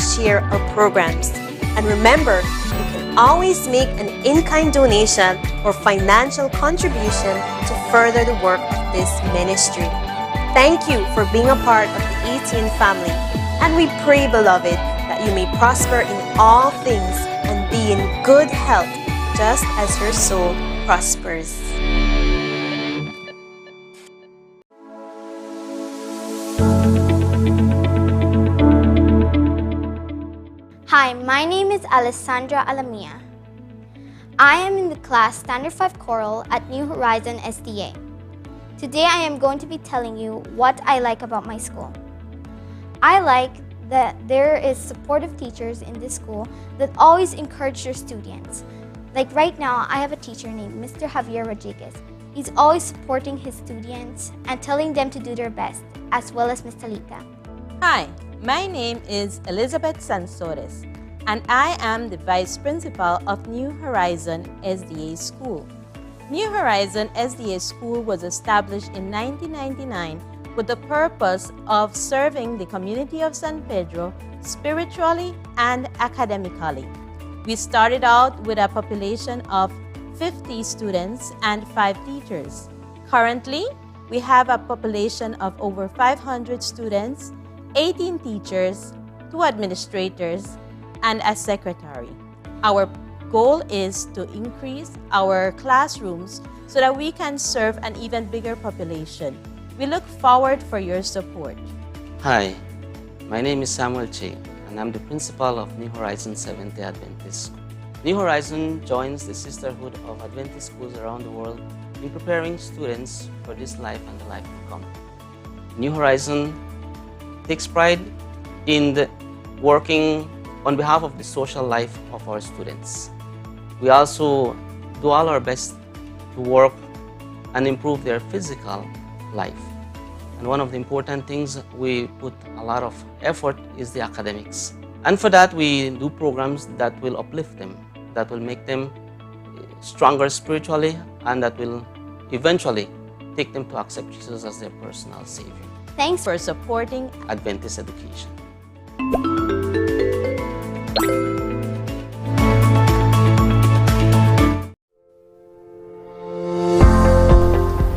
share our programs. And remember, you can always make an in-kind donation or financial contribution to further the work of this ministry. Thank you for being a part of the ATN family, and we pray, beloved, that you may prosper in all things and be in good health, just as your soul prospers. Hi, my name is Alessandra Alamia. I am in the class Standard 5 Choral at New Horizon SDA. Today I am going to be telling you what I like about my school. I like that there is supportive teachers in this school that always encourage their students. Like right now, I have a teacher named Mr. Javier Rodriguez. He's always supporting his students and telling them to do their best, as well as Ms. Talita. Hi, my name is Elizabeth Sansores, and I am the Vice Principal of New Horizon SDA School. New Horizon SDA School was established in 1999 with the purpose of serving the community of San Pedro spiritually and academically. We started out with a population of 50 students and 5 teachers. Currently, we have a population of over 500 students, 18 teachers, 2 administrators, and a secretary. Our goal is to increase our classrooms so that we can serve an even bigger population. We look forward for your support. Hi, my name is Samuel Che, and I'm the principal of New Horizon Seventh-day Adventist School. New Horizon joins the sisterhood of Adventist schools around the world in preparing students for this life and the life to come. New Horizon takes pride in working on behalf of the social life of our students. We also do all our best to work and improve their physical life. And one of the important things we put a lot of effort is the academics. And for that, we do programs that will uplift them, that will make them stronger spiritually, and that will eventually take them to accept Jesus as their personal Savior. Thanks for supporting Adventist education.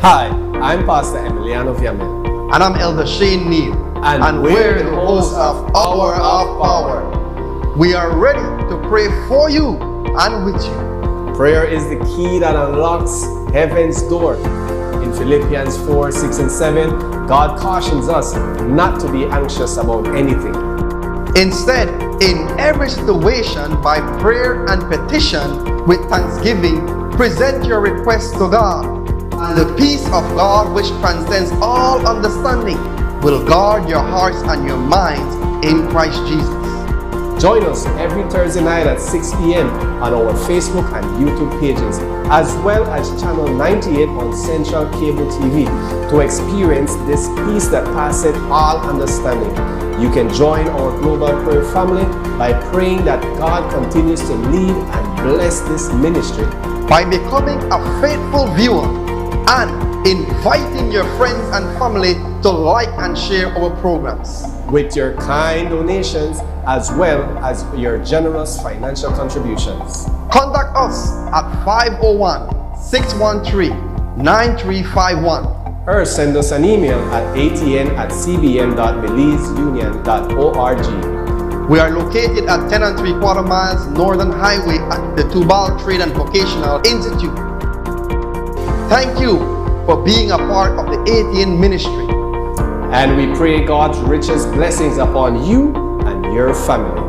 Hi, I'm Pastor Emiliano Viamel. And I'm Elder Shane Neal. And we're the hosts of Hour of Power. We are ready to pray for you and with you. Prayer is the key that unlocks heaven's door. In Philippians 4, 6, and 7, God cautions us not to be anxious about anything. Instead, in every situation, by prayer and petition, with thanksgiving, present your requests to God. And the peace of God, which transcends all understanding, will guard your hearts and your minds in Christ Jesus. Join us every Thursday night at 6 p.m. on our Facebook and YouTube pages, as well as Channel 98 on Central Cable TV, to experience this peace that passeth all understanding. You can join our global prayer family by praying that God continues to lead and bless this ministry. By becoming a faithful viewer and inviting your friends and family to like and share our programs. With your kind donations as well as your generous financial contributions. Contact us at 501-613-9351 or send us an email at atn@cbn.belizeunion.org. We are located at 10 3/4 miles Northern Highway at the Tubal Trade and Vocational Institute. Thank you for being a part of the ATN ministry. And we pray God's richest blessings upon you and your family.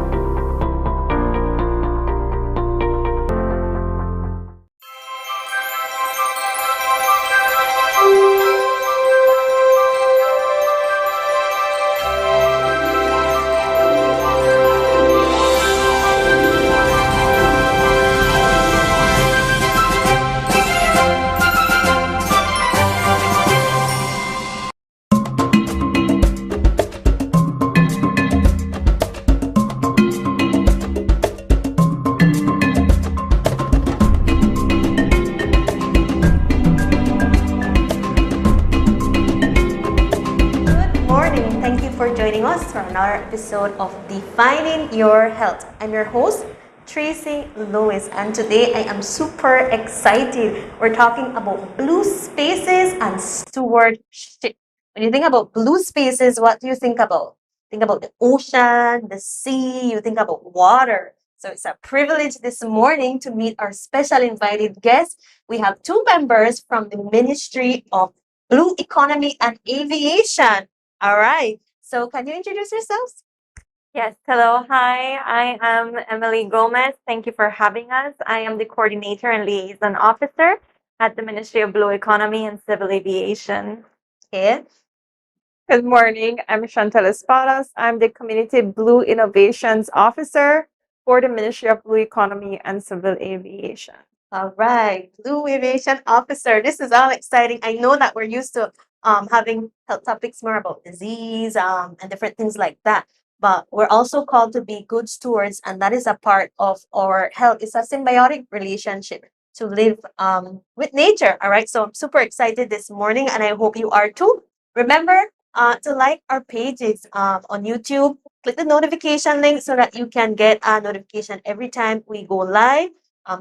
us for another episode of Defining Your Health. I'm your host, Tracy Lewis, and today I am super excited. We're talking about blue spaces and stewardship. When you think about blue spaces, what do you think about? Think about the ocean, the sea, you think about water. So it's a privilege this morning to meet our special invited guest. We have two members from the Ministry of Blue Economy and Aviation. All right. So can you introduce yourselves? Yes, hello. Hi, I am Emilie Gomez. Thank you for having us. I am the coordinator and liaison officer at the Ministry of Blue Economy and Civil Aviation. Okay. Good morning. I'm Shantel Espadas. I'm the Community Blue Innovations Officer for the Ministry of Blue Economy and Civil Aviation. All right. Blue Aviation Officer. This is all exciting. I know that we're used to having health topics more about disease and different things like that. But we're also called to be good stewards, and that is a part of our health. It's a symbiotic relationship to live with nature. All right. So I'm super excited this morning, and I hope you are too. Remember to like our pages on YouTube. Click the notification link so that you can get a notification every time we go live.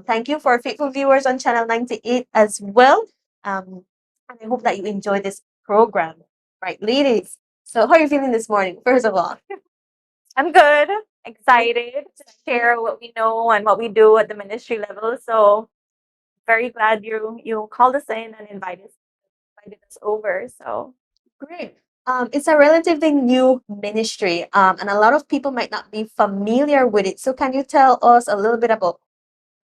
Thank you for our faithful viewers on Channel 98 as well. And I hope that you enjoy this program. Right, ladies. So how are you feeling this morning, first of all? I'm good, excited to share what we know and what we do at the ministry level. So very glad you called us in and invited us over. So Great. It's a relatively new ministry, and a lot of people might not be familiar with it. So can you tell us a little bit about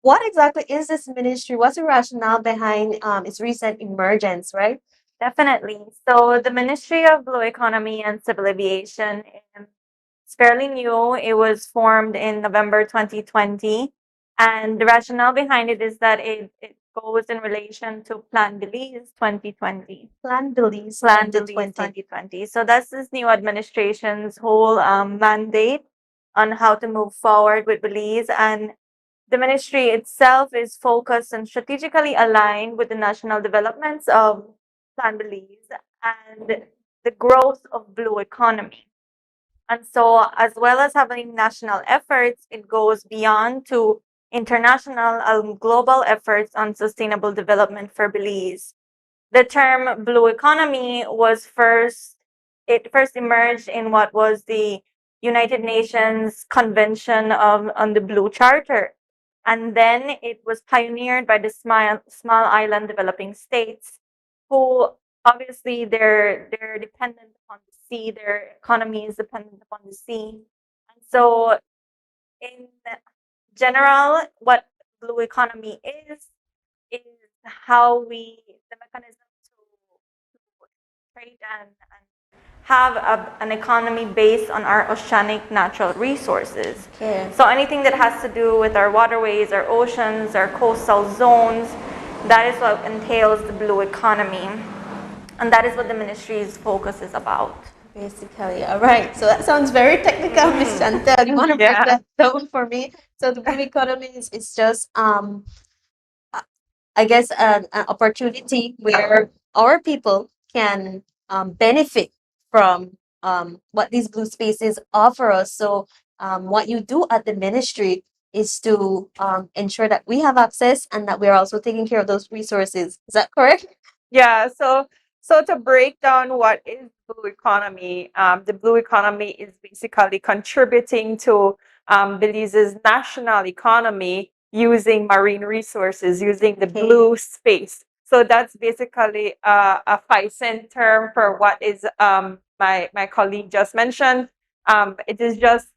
what exactly is this ministry? What's the rationale behind its recent emergence, right? definitely. So the Ministry of Blue Economy and Civil Aviation is fairly new. It was formed in November 2020. And the rationale behind it is that it goes in relation to Plan Belize 2020. Plan Belize Plan Belize 2020. 2020. So that's this new administration's whole mandate on how to move forward with Belize. And the ministry itself is focused and strategically aligned with the national developments of Plan Belize and the growth of blue economy. And so, as well as having national efforts, it goes beyond to international and global efforts on sustainable development for Belize. The term blue economy it first emerged in what was the United Nations Convention on the Blue Charter. And then it was pioneered by the small island developing states who obviously they're dependent upon the sea, their economy is dependent upon the sea. And so in general, what blue economy is how the mechanism to trade and have an economy based on our oceanic natural resources. Okay. So anything that has to do with our waterways, our oceans, our coastal zones, that is what entails the blue economy. And that is what the ministry's focus is about. Basically, all right. So that sounds very technical, Miss Shantel. You want to break Yeah. that down for me? So the blue economy is just I guess an opportunity where our people can benefit from what these blue spaces offer us. So what you do at the ministry is to ensure that we have access and that we're also taking care of those resources. Is that correct? Yeah, so to break down what is blue economy, the blue economy is basically contributing to Belize's national economy using marine resources, using the Okay. blue space. So that's basically a FICEN term for what is my colleague just mentioned. It is just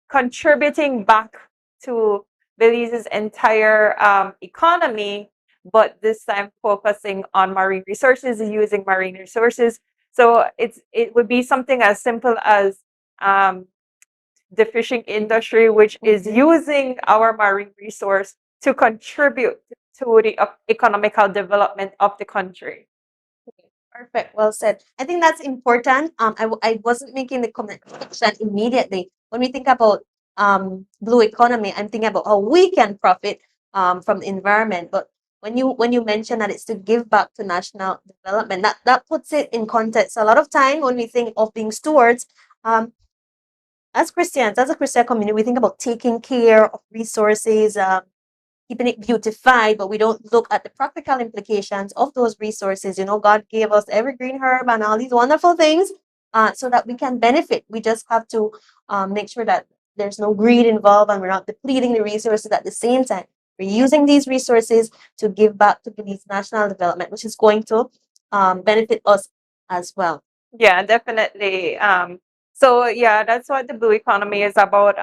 contributing back to Belize's entire economy, but this time focusing on marine resources, using marine resources. So it would be something as simple as the fishing industry, which is using our marine resource to contribute to the economical development of the country. Perfect. Well said. I think that's important. I wasn't making the connection immediately. When we think about blue economy, I'm thinking about how we can profit from the environment. But when you mention that it's to give back to national development, that puts it in context. A lot of time when we think of being stewards, as Christians, as a Christian community, we think about taking care of resources, keeping it beautified, but we don't look at the practical implications of those resources. God gave us every green herb and all these wonderful things so that we can benefit. We just have to make sure that there's no greed involved and we're not depleting the resources at the same time. We're using these resources to give back to Belize national development, which is going to benefit us as well. Yeah, definitely. So yeah, that's what the blue economy is about,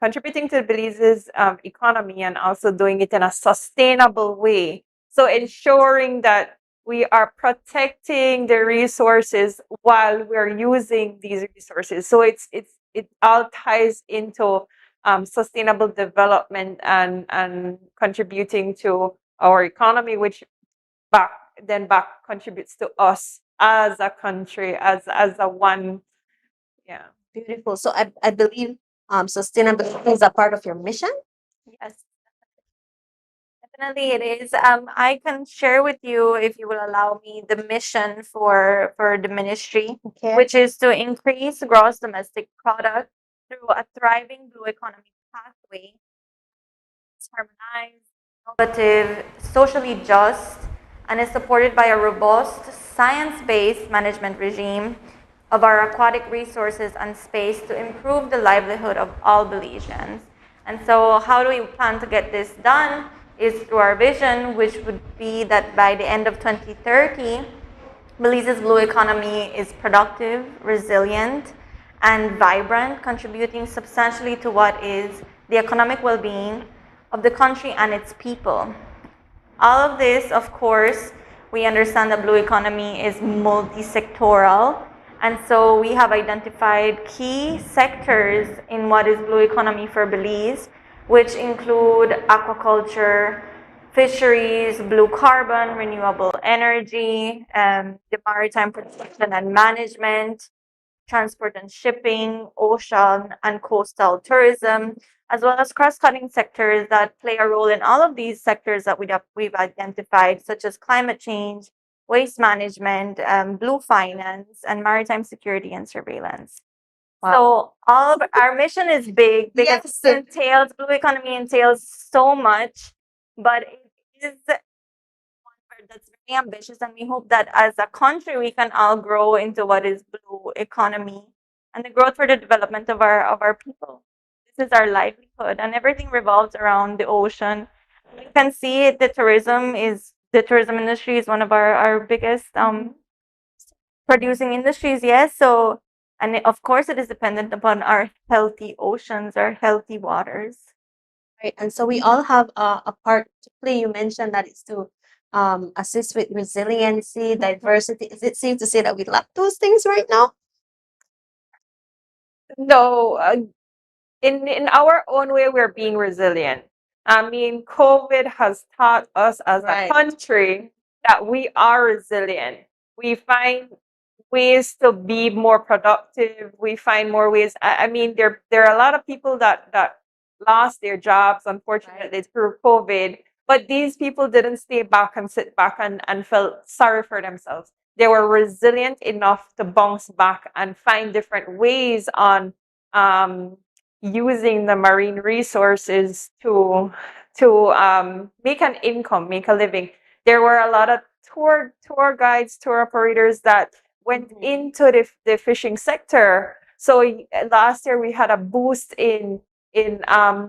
contributing to Belize's economy and also doing it in a sustainable way. So ensuring that we are protecting the resources while we're using these resources. So it all ties into sustainable development and contributing to our economy, which back contributes to us as a country, as a one. Yeah. Beautiful. So I believe sustainability is a part of your mission. Yes, definitely it is. I can share with you, if you will allow me, the mission for the ministry, Okay. which is to increase gross domestic product through a thriving blue economy pathway. It's harmonized, innovative, socially just, and is supported by a robust, science-based management regime of our aquatic resources and space to improve the livelihood of all Belizeans. And so how do we plan to get this done is through our vision, which would be that by the end of 2030, Belize's blue economy is productive, resilient, and vibrant, contributing substantially to what is the economic well-being of the country and its people. All of this, of course, we understand the blue economy is multi-sectoral, and so we have identified key sectors in what is blue economy for Belize, which include aquaculture, fisheries, blue carbon, renewable energy, the maritime protection and management, transport and shipping, ocean and coastal tourism, as well as cross-cutting sectors that play a role in all of these sectors that we've identified, such as climate change, waste management, blue finance, and maritime security and surveillance. Wow. So all of our mission is big because Yes. it entails, blue economy entails so much, but it is one that's very ambitious, and we hope that as a country we can all grow into what is blue economy and the growth for the development of our people. This is our livelihood, and everything revolves around the ocean. You can see it, the tourism industry is one of our biggest producing industries. Yes, so and of course it is dependent upon our healthy oceans, our healthy waters. Right. And so we all have a part to play. You mentioned that it's to assist with resiliency, diversity. Is it safe to say that we lack those things right now? No, in our own way, we're being resilient. I mean, COVID has taught us as Right. a country that we are resilient. We find ways to be more productive. We find more ways. I mean, there are a lot of people that lost their jobs, unfortunately, through COVID. But these people didn't stay back and sit back and felt sorry for themselves. They were resilient enough to bounce back and find different ways on using the marine resources to make an income, make a living. There were a lot of tour guides, tour operators that went into the fishing sector. So last year we had a boost in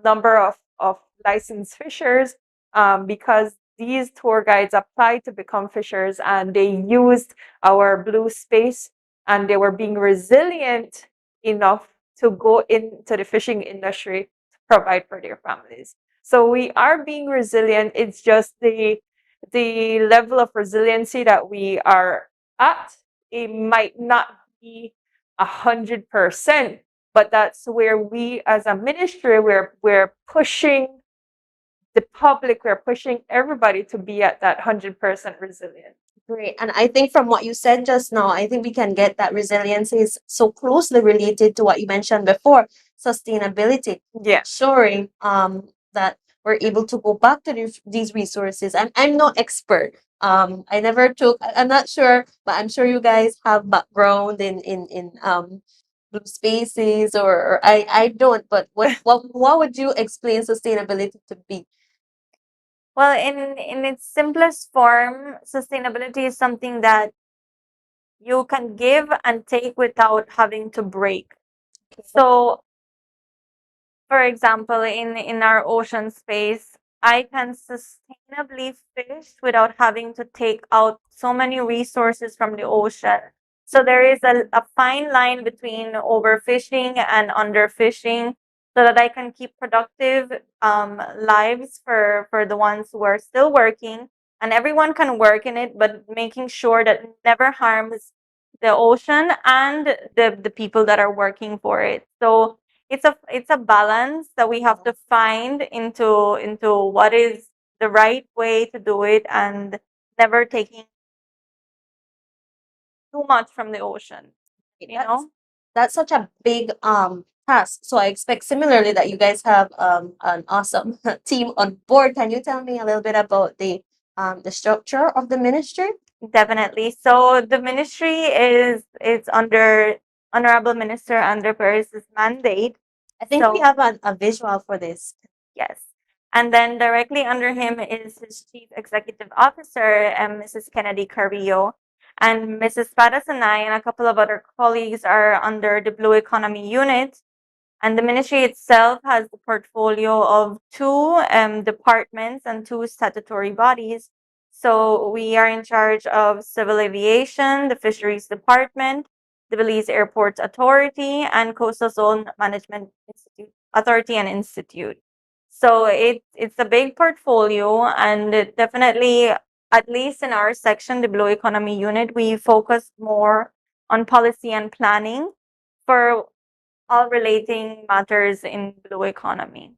number of licensed fishers because these tour guides applied to become fishers and they used our blue space and they were being resilient enough to go into the fishing industry to provide for their families. So we are being resilient. It's just the level of resiliency that we are at. It might not be 100%, but that's where we as a ministry we're pushing the public, we're pushing everybody to be at that 100% resilient. Great. And I think from what you said just now, I think we can get that resilience is so closely related to what you mentioned before, sustainability. Yeah. Ensuring that we're able to go back to these resources. I'm no expert. I never took. I'm not sure, but I'm sure you guys have background in blue spaces, or I don't. But what would you explain sustainability to be? Well, in its simplest form, sustainability is something that you can give and take without having to break. So, for example, in our ocean space, I can sustainably fish without having to take out so many resources from the ocean. So there is a fine line between overfishing and underfishing, so that I can keep productive lives for the ones who are still working, and everyone can work in it, but making sure that it never harms the ocean and the people that are working for it. So it's a balance that we have to find into what is the right way to do it, and never taking too much from the ocean, you That's know. that's such a big task. So I expect similarly that you guys have an awesome team on board. Can you tell me a little bit about the structure of the ministry? Definitely. So the ministry is it's under Honorable Minister Andre Perez's mandate. I think we So have a visual for this. yes. And then directly under him is his Chief Executive Officer, Mrs. Kennedy Carrillo. And Mrs. Espadas and I and a couple of other colleagues are under the Blue Economy Unit. And the ministry itself has the portfolio of two departments and two statutory bodies. So we are in charge of civil aviation, the fisheries department, the Belize Airports Authority, and Coastal Zone Management Institute Authority and Institute. So it's a big portfolio, and it definitely, at least in our section, the Blue Economy Unit, we focus more on policy and planning for all relating matters in blue economy.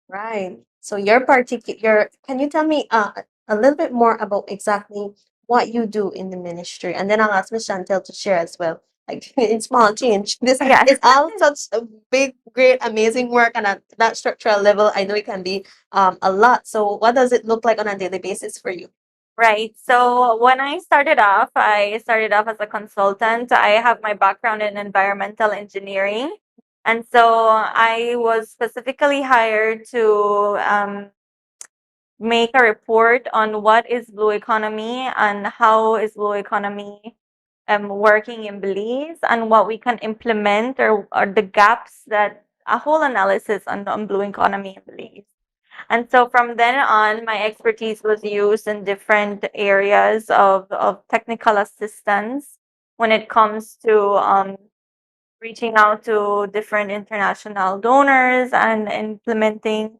Right. So can you tell me a little bit more about exactly what you do in the ministry? And then I'll ask Miss Chantel to share as well. Like in small change. This Yeah. is all such a big, great, amazing work, and at that structural level, I know it can be a lot. So what does it look like on a daily basis for you? Right. So when I started off as a consultant. I have my background in environmental engineering. And so I was specifically hired to make a report on what is blue economy and how is blue economy working in Belize, and what we can implement, or the gaps, that a whole analysis on blue economy in Belize. And so from then on, my expertise was used in different areas of technical assistance when it comes to reaching out to different international donors and implementing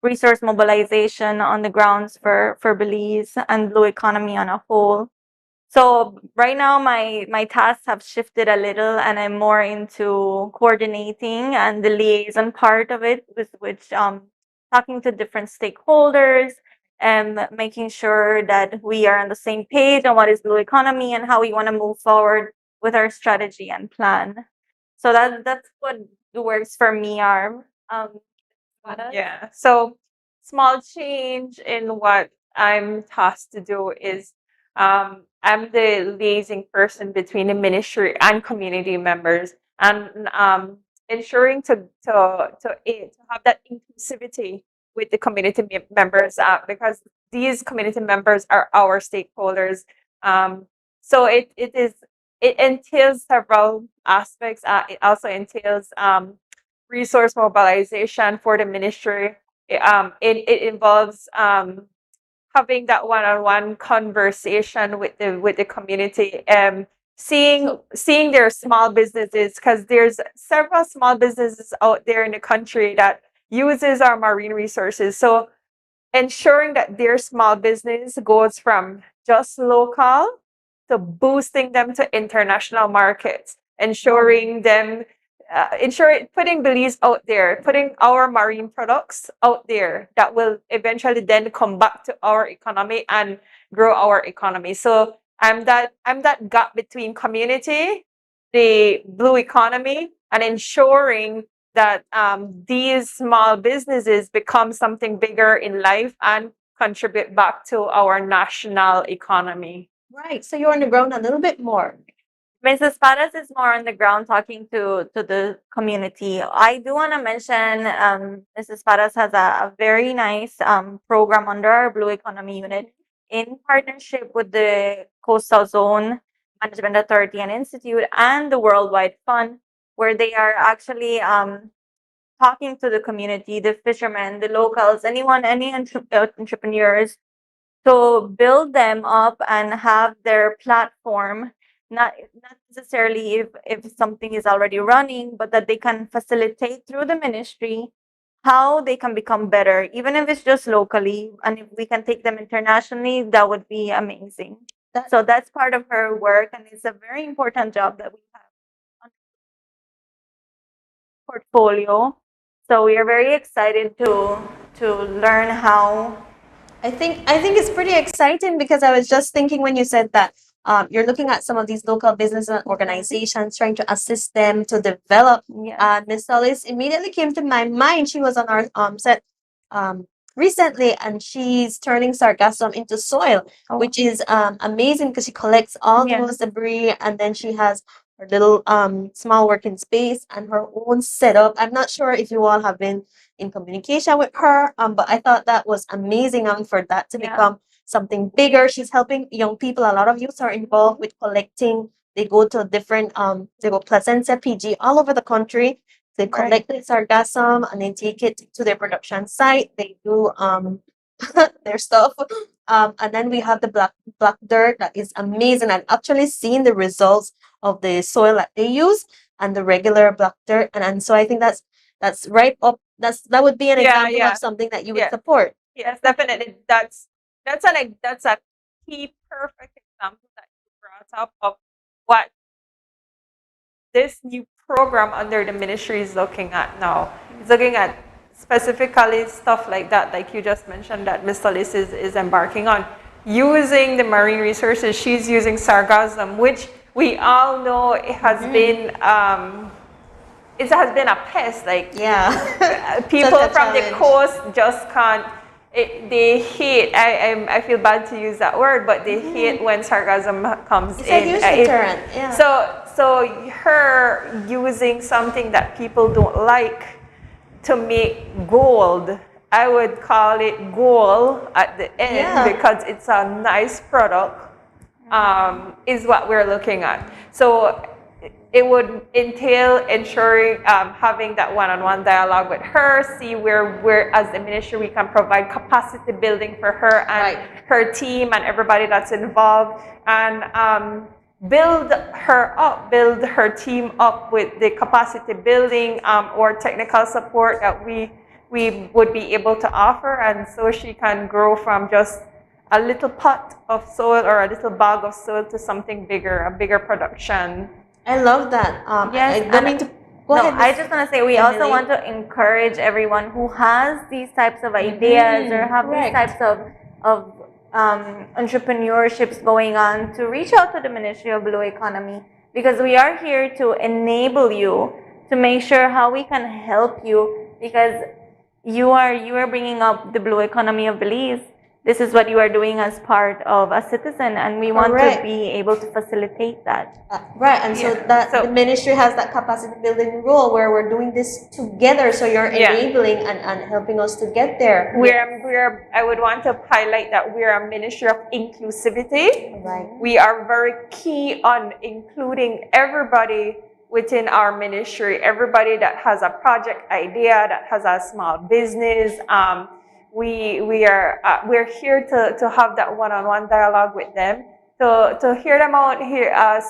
resource mobilization on the grounds for Belize and blue economy on a whole. So right now my tasks have shifted a little, and I'm more into coordinating and the liaison part of it, with which talking to different stakeholders and making sure that we are on the same page on what is blue economy and how we want to move forward with our strategy and plan. So that's what works for me, Arm. Anna? Yeah. So small change in what I'm tasked to do is I'm the liaising person between the ministry and community members, and ensuring to have that inclusivity with the community members, because these community members are our stakeholders. So it entails several aspects. It also entails resource mobilization for the ministry. It involves having that one-on-one conversation with the community, seeing their small businesses, because there's several small businesses out there in the country that uses our marine resources. So ensuring that their small business goes from just local to boosting them to international markets, ensuring putting Belize out there, putting our marine products out there that will eventually then come back to our economy and grow our economy. So I'm that gap between community, the blue economy, and ensuring that these small businesses become something bigger in life and contribute back to our national economy. Right. So you're on the ground a little bit more. Ms. Espadas is more on the ground talking to the community. I do want to mention Ms. Espadas has a very nice program under our Blue Economy Unit in partnership with the Coastal Zone Management Authority and Institute and the Worldwide Fund, where they are actually talking to the community, the fishermen, the locals, anyone, any entrepreneurs, to build them up and have their platform, not necessarily if something is already running, but that they can facilitate through the ministry how they can become better, even if it's just locally, and if we can take them internationally, that would be amazing. So that's part of her work, and it's a very important job that we have on the portfolio. So we are very excited to learn how. I think it's pretty exciting because I was just thinking when you said that you're looking at some of these local business organizations, trying to assist them to develop. Miss Solis immediately came to my mind. She was on our set recently, and she's turning sargassum into soil, which is amazing because she collects all those debris, and then she has her little small working space and her own setup. I'm not sure if you all have been in communication with her, but I thought that was amazing, for that to become something bigger. She's helping young people. A lot of youth are involved with collecting. They go to different they go Placentia, PG, all over the country. They collect the sargassum and they take it to their production site. They do their stuff. And then we have the black dirt that is amazing. I've actually seen the results of the soil that they use and the regular black dirt. And so I think that's right up. That would be an example of something that you would support. Yes, definitely. That's a key perfect example that you brought up of what this new program under the ministry is looking at now. It's looking at specifically stuff like that, like you just mentioned, that Ms. Solis is embarking on. Using the marine resources, she's using sargassum, which we all know it has been it has been a pest. Like people from the coast just can't. They hate. I feel bad to use that word, but they hate when sargassum comes it's in. It's a huge deterrent. So her using something that people don't like to make gold, I would call it gold at the end because it's a nice product, is what we're looking at. So it would entail ensuring having that one-on-one dialogue with her, see where as the ministry we can provide capacity building for her and her team and everybody that's involved, and build her team up with the capacity building or technical support that we would be able to offer, and so she can grow from just a little pot of soil or a little bag of soil to something bigger, a bigger production. I love that. Yes, I just want to say we also want to encourage everyone who has these types of ideas or have these types of entrepreneurships going on to reach out to the Ministry of Blue Economy, because we are here to enable you to make sure how we can help you, because you are bringing up the blue economy of Belize. This is what you are doing as part of a citizen, and we want to be able to facilitate that. And so the ministry has that capacity building role where we're doing this together. So you're enabling and helping us to get there. I would want to highlight that we're a ministry of inclusivity. We are very key on including everybody within our ministry, everybody that has a project idea, that has a small business. We're here to have that one-on-one dialogue with them, to hear them out,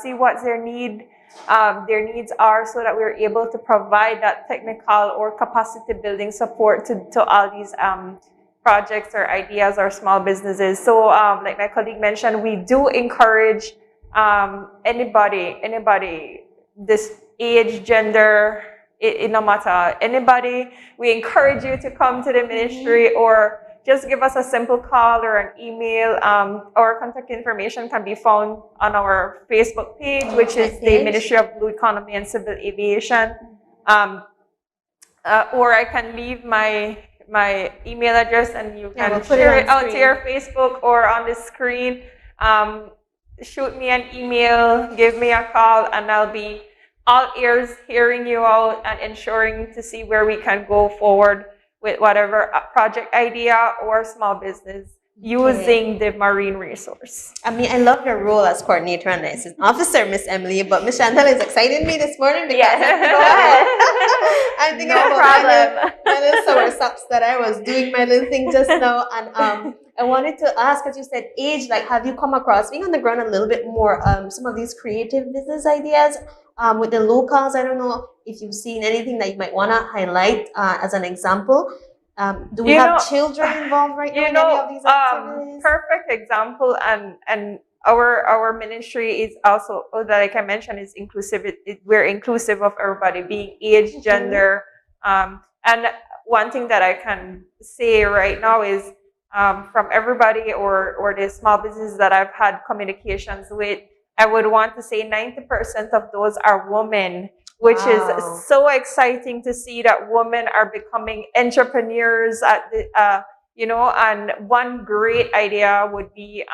see what their needs are, so that we're able to provide that technical or capacity building support to all these projects or ideas or small businesses. So like my colleague mentioned, we do encourage anybody, this age, gender, it no matter anybody, we encourage you to come to the ministry, or just give us a simple call or an email. Our contact information can be found on our Facebook page, which is the Ministry of Blue Economy and Civil Aviation. or I can leave my email address and you Yeah, can we'll put it share on it out to screen. your Facebook or on the screen. Shoot me an email, give me a call, and I'll be all ears hearing you out and ensuring to see where we can go forward with whatever project idea or small business using the marine resource. I mean, I love your role as coordinator and assistant officer, Miss Emilie, but Miss Shantel is exciting me this morning because I'm thinking No about problem. my little sour stops that I was doing my little thing just now, and I wanted to ask, as you said, age. Like, have you come across being on the ground a little bit more some of these creative business ideas with the locals? I don't know if you've seen anything that you might want to highlight as an example. Do we have children involved right now in any of these activities? Perfect example, and our ministry is also, like I mentioned, is inclusive. We're inclusive of everybody, being age, gender, and one thing that I can say right now is from everybody or the small businesses that I've had communications with, I would want to say 90% of those are women, which is so exciting to see that women are becoming entrepreneurs at the, and one great idea would be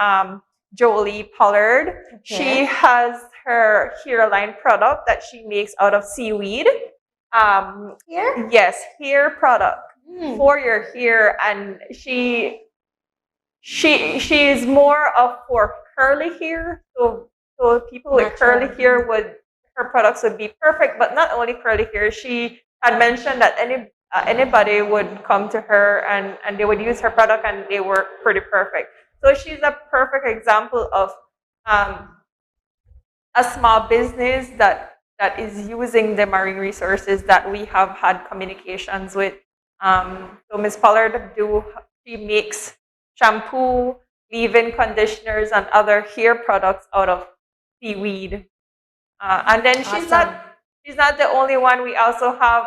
Jolie Pollard. She has her hair line product that she makes out of seaweed. Here? Yes, hair product for your hair, and she is more of for curly hair. So people with curly hair her products would be perfect. But not only curly hair, she had mentioned that anybody would come to her and they would use her product and they work pretty perfect. So she's a perfect example of a small business that is using the marine resources that we have had communications with. So Ms. Pollard, she makes shampoo, leave-in conditioners, and other hair products out of seaweed. And then she's not the only one. We also have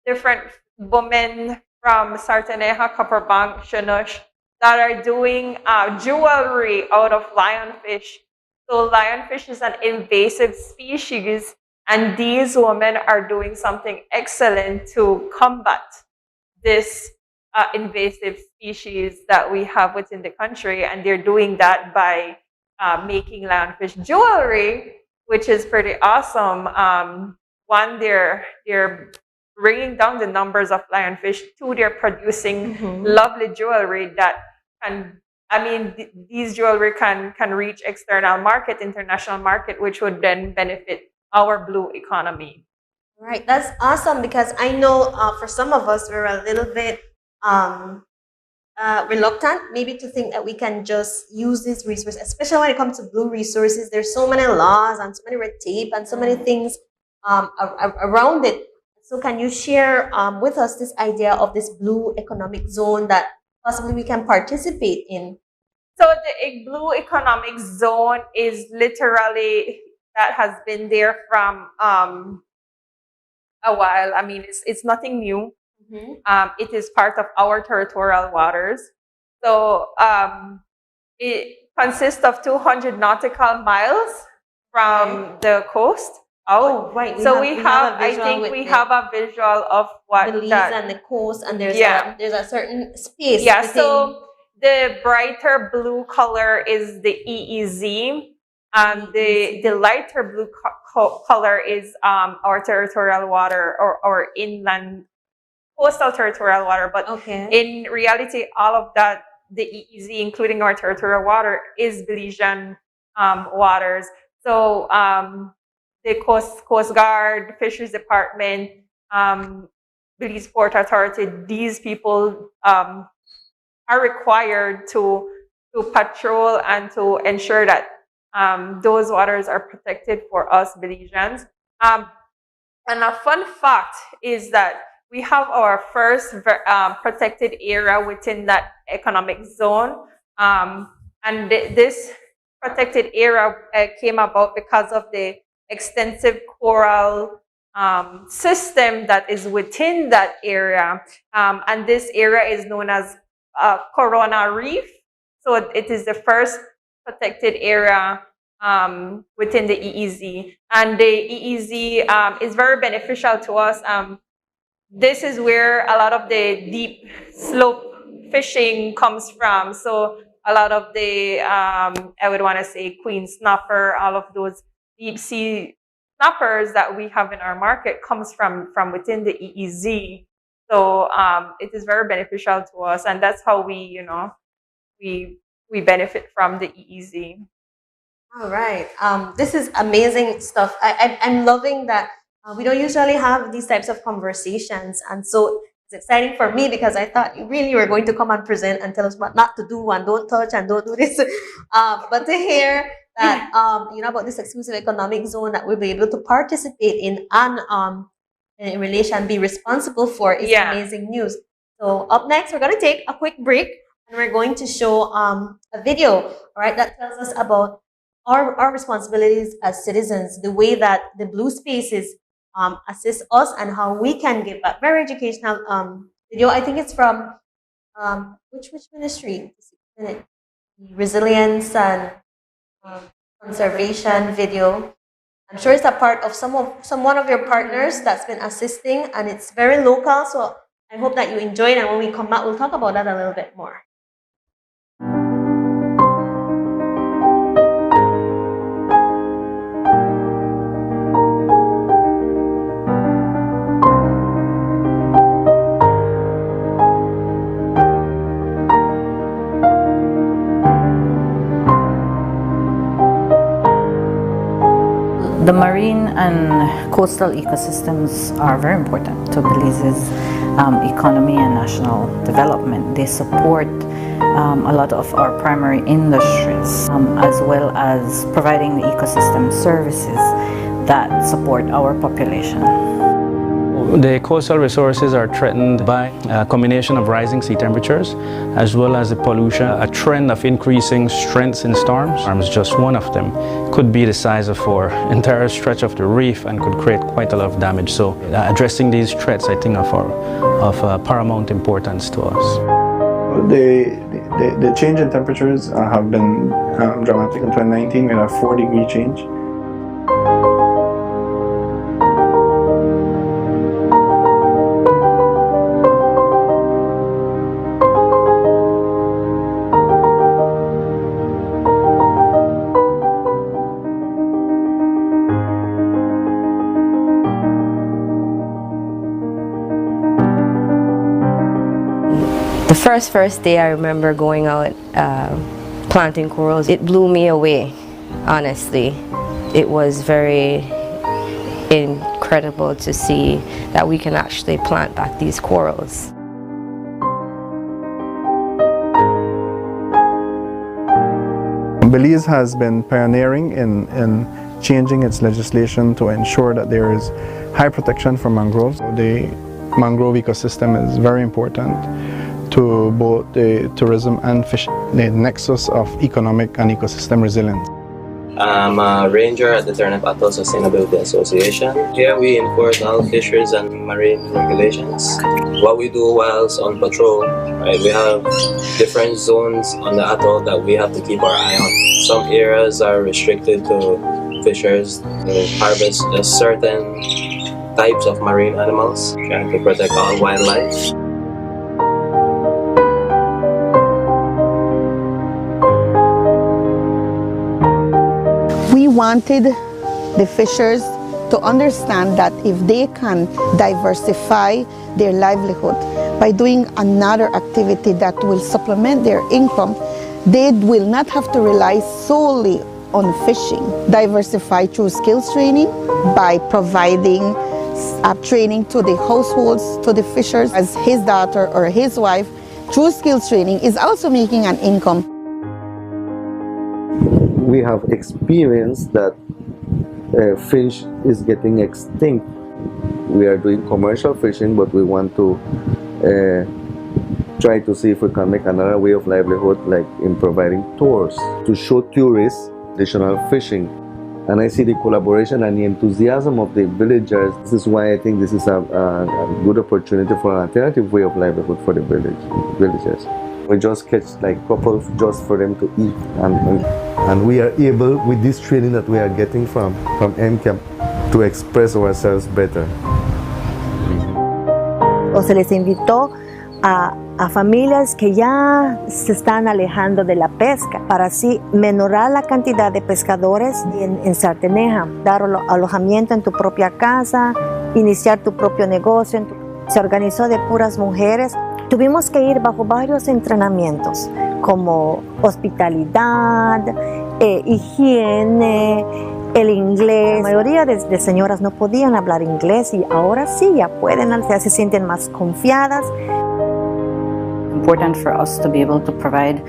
different women from Sartaneja, Copperbank, Chinook that are doing jewelry out of lionfish. So lionfish is an invasive species, and these women are doing something excellent to combat this invasive species that we have within the country, and they're doing that by making lionfish jewelry, which is pretty awesome. One, they're bringing down the numbers of lionfish. Two, they're producing lovely jewelry that can, these jewelry can reach external market, international market, which would then benefit our blue economy. Right, that's awesome, because I know for some of us, we're a little bit reluctant maybe to think that we can just use this resource, especially when it comes to blue resources. There's so many laws and so many red tape and so many things around it. So can you share with us this idea of this blue economic zone that possibly we can participate in? So the blue economic zone is literally, that has been there from a while. I mean, it's nothing new. It is part of our territorial waters. So it consists of 200 nautical miles from the coast out. Oh, right. So we have a visual of what Belize and the coast, and there's a certain space. Yeah, so the brighter blue color is the EEZ, and the lighter blue color is our territorial water or inland coastal territorial water. But in reality, all of that, the EEZ, including our territorial water, is Belizean waters. So the Coast Guard, Fisheries Department, Belize Port Authority, these people are required to patrol and to ensure that those waters are protected for us Belizeans. And a fun fact is that we have our first protected area within that economic zone. And this protected area came about because of the extensive coral system that is within that area. And this area is known as Corona Reef. So it is the first protected area within the EEZ. And the EEZ is very beneficial to us. this is where a lot of the deep slope fishing comes from. So a lot of the, I would want to say queen snapper, all of those deep sea snappers that we have in our market comes from within the EEZ. So it is very beneficial to us, and that's how we benefit from the EEZ. All right. This is amazing stuff. I'm loving that we don't usually have these types of conversations. And so it's exciting for me because I thought you really were going to come and present and tell us what not to do and don't touch and don't do this. But to hear that, about this exclusive economic zone that we'll be able to participate in and in relation be responsible for is amazing news. So up next, we're going to take a quick break and we're going to show a video, all right, that tells us about our responsibilities as citizens, the way that the Blue Spaces assist us and how we can give back. Very educational video. I think it's from which ministry? The resilience and conservation video. I'm sure it's a part of one of your partners that's been assisting, and it's very local. So I hope that you enjoy it. And when we come back, we'll talk about that a little bit more. The marine and coastal ecosystems are very important to Belize's economy and national development. They support a lot of our primary industries, as well as providing the ecosystem services that support our population. The coastal resources are threatened by a combination of rising sea temperatures as well as the pollution, a trend of increasing strengths in storms. Storms, just one of them, could be the size of an entire stretch of the reef and could create quite a lot of damage. So addressing these threats, I think, are of paramount importance to us. The change in temperatures have been dramatic. In 2019, we had a 4-degree change. The first day I remember going out planting corals, it blew me away, honestly. It was very incredible to see that we can actually plant back these corals. Belize has been pioneering in changing its legislation to ensure that there is high protection for mangroves. The mangrove ecosystem is very important to both the tourism and fishing, the nexus of economic and ecosystem resilience. I'm a ranger at the Turnip Atoll Sustainability Association. Here we enforce all fisheries and marine regulations. What we do whilst on patrol, right, we have different zones on the atoll that we have to keep our eye on. Some areas are restricted to fishers to harvest just certain types of marine animals, trying to protect all wildlife. We wanted the fishers to understand that if they can diversify their livelihood by doing another activity that will supplement their income, they will not have to rely solely on fishing. Diversify through skills training by providing training to the households, to the fishers, as his daughter or his wife, through skills training is also making an income. We have experienced that fish is getting extinct. We are doing commercial fishing, but we want to try to see if we can make another way of livelihood, like in providing tours to show tourists additional fishing. And I see the collaboration and the enthusiasm of the villagers. This is why I think this is a good opportunity for an alternative way of livelihood for the villagers. We just catch like couples just for them to eat, and we are able, with this training that we are getting from MCAP, to express ourselves better. o se les invitó a familias que ya se están alejando de la pesca para así menorar la cantidad de pescadores en Sarteneja, dar alojamiento en tu propia casa, iniciar tu propio negocio. Se organizó de puras mujeres. Tuvimos que ir bajo varios entrenamientos como hospitalidad, higiene, el inglés. La mayoría de señoras no podían hablar inglés y ahora sí, ya pueden, ya se sienten más confiadas. Important for us to be able to provide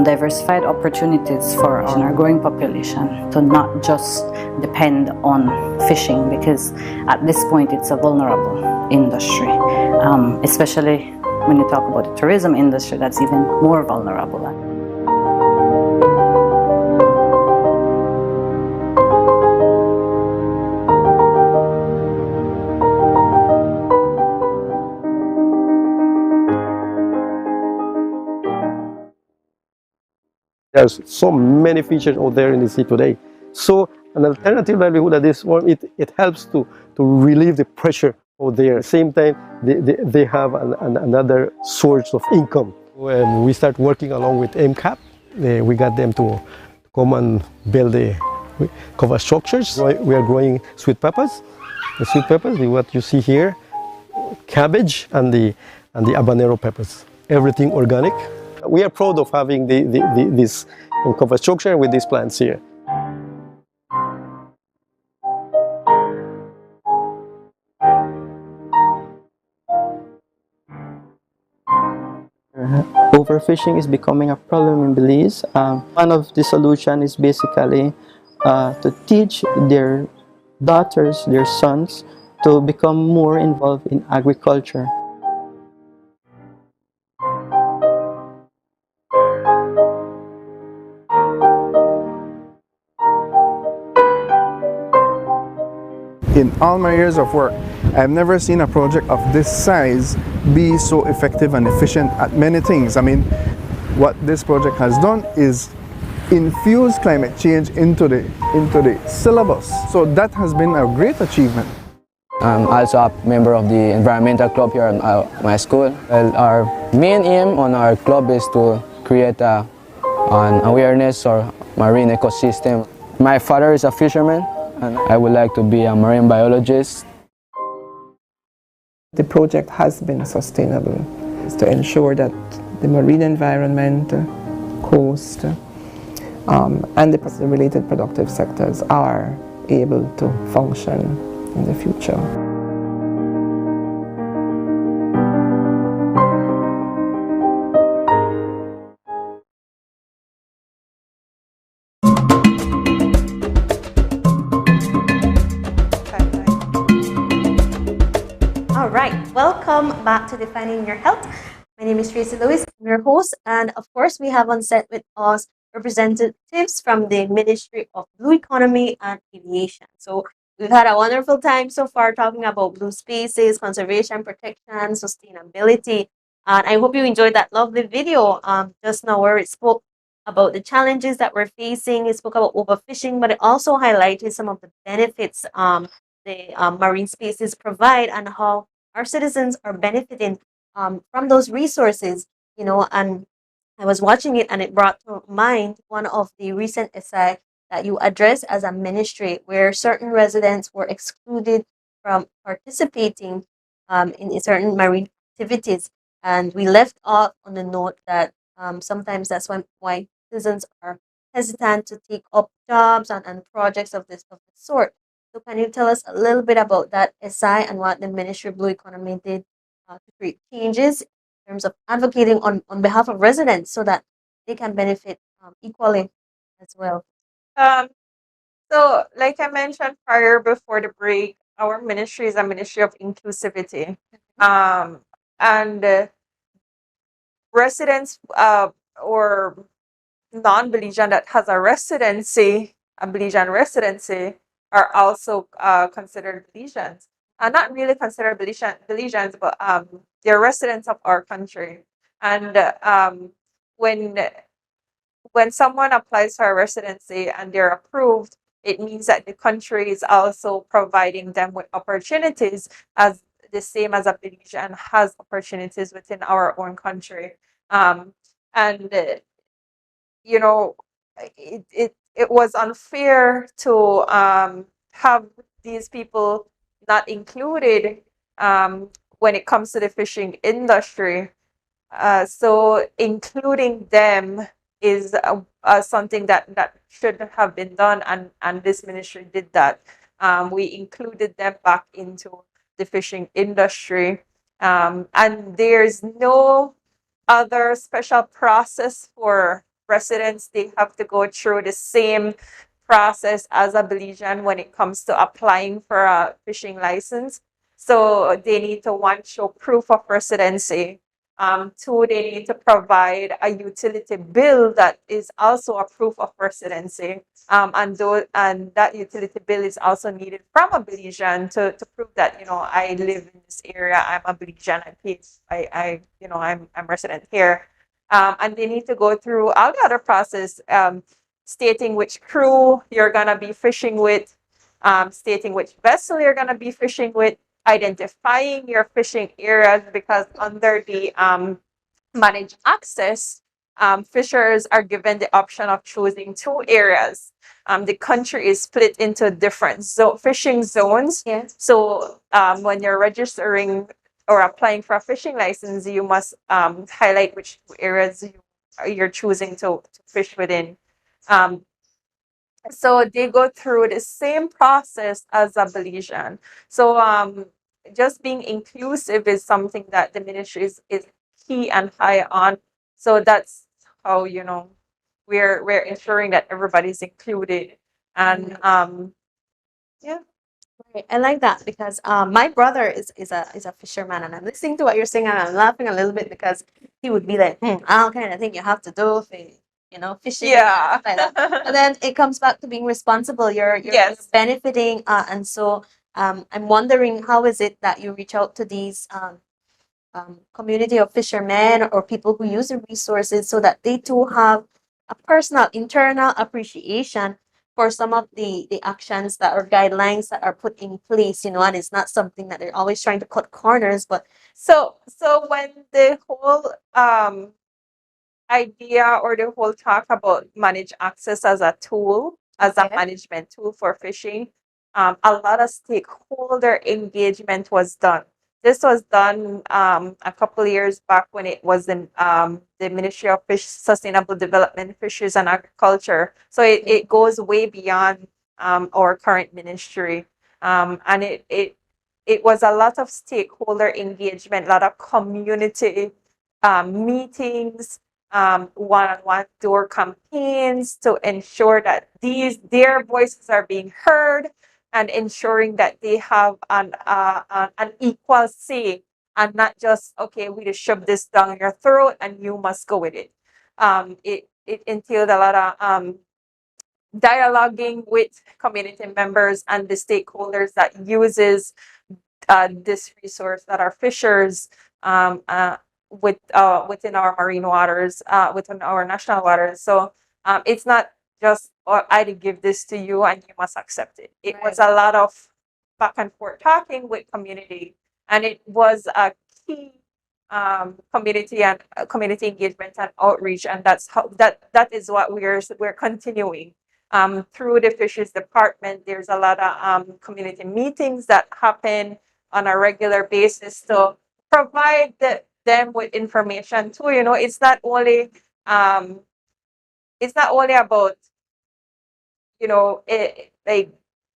diversified opportunities for our growing population, to not just depend on fishing, because at this point it's a vulnerable industry, especially when you talk about the tourism industry, that's even more vulnerable. There's so many fishes out there in the sea today. So an alternative livelihood at this one, it helps to relieve the pressure out there. At the same time, they have another source of income. When we start working along with MCAP, we got them to come and build the cover structures. We are growing sweet peppers. The sweet peppers, what you see here, cabbage and the habanero peppers. Everything organic. We are proud of having this cover structure with these plants here. Overfishing is becoming a problem in Belize. One of the solutions is basically to teach their daughters, their sons, to become more involved in agriculture. In all my years of work, I've never seen a project of this size be so effective and efficient at many things. I mean, what this project has done is infuse climate change into the syllabus. So that has been a great achievement. I'm also a member of the environmental club here at my school. Well, our main aim on our club is to create an awareness for marine ecosystem. My father is a fisherman, and I would like to be a marine biologist. The project has been sustainable. It's to ensure that the marine environment, coast, and the related productive sectors are able to function in the future. All right, welcome back to Defining Your Health. My name is Tracy Lewis, I'm your host, and of course we have on set with us representatives from the Ministry of Blue Economy and Aviation. So we've had a wonderful time so far talking about blue spaces, conservation, protection, sustainability, and I hope you enjoyed that lovely video just now where it spoke about the challenges that we're facing. It spoke about overfishing, but it also highlighted some of the benefits the marine spaces provide and how our citizens are benefiting from those resources, you know. And I was watching it and it brought to mind one of the recent essay that you addressed as a ministry where certain residents were excluded from participating in certain marine activities. And we left off on the note that sometimes that's why citizens are hesitant to take up jobs and projects of this sort. So can you tell us a little bit about that SI and what the Ministry of Blue Economy did to create changes in terms of advocating on behalf of residents so that they can benefit equally as well? So, like I mentioned prior before the break, our ministry is a ministry of inclusivity. And residents or non-Belizean that has a residency, a Belizean residency, are also considered Belizeans. Not really considered Belizeans, but they're residents of our country. And when someone applies for a residency and they're approved, it means that the country is also providing them with opportunities as the same as a Belizean has opportunities within our own country. And you know, it was unfair to have these people not included when it comes to the fishing industry. So including them is something that should have been done, and this ministry did that. We included them back into the fishing industry, and there's no other special process for residents. They have to go through the same process as a Belizean when it comes to applying for a fishing license. So they need to, one, show proof of residency. Two, they need to provide a utility bill that is also a proof of residency. And that utility bill is also needed from a Belizean to prove that, I live in this area, I'm a Belizean, I'm resident here. And they need to go through all the other process, stating which crew you're gonna be fishing with, stating which vessel you're gonna be fishing with, identifying your fishing areas, because under the managed access, fishers are given the option of choosing 2 areas. The country is split into different fishing zones. Yes. So when you're registering or applying for a fishing license, you must highlight which areas you're choosing to fish within. So they go through the same process as a Belizean. So just being inclusive is something that the ministry is key and high on. So that's how we're ensuring that everybody's included. And yeah. Right. I like that because my brother is a fisherman, and I'm listening to what you're saying, and I'm laughing a little bit because he would be like, I kind of think you have to do fishing, Yeah. and stuff like that. But then it comes back to being responsible. You're Yes. benefiting, and so I'm wondering, how is it that you reach out to these community of fishermen or people who use the resources so that they too have a personal internal appreciation for some of the actions that are guidelines that are put in place, and it's not something that they're always trying to cut corners, but So when the whole idea or the whole talk about managed access as a tool, as a management tool for fishing, a lot of stakeholder engagement was done. This was done a couple of years back when it was in the Ministry of Sustainable Development, Fisheries and Agriculture. So it goes way beyond our current ministry. And it was a lot of stakeholder engagement, a lot of community meetings, one-on-one door campaigns to ensure that their voices are being heard, and ensuring that they have an equal say, and not just, okay, we just shove this down your throat and you must go with it. It entailed a lot of dialoguing with community members and the stakeholders that uses this resource, that are fishers, within our marine waters, within our national waters. So it's not just, I give this to you and you must accept it. It was a lot of back and forth talking with community, and it was a key community engagement and outreach, and that's how that is what we're continuing through the fisheries department. There's a lot of community meetings that happen on a regular basis to provide them with information too. It's not only about like,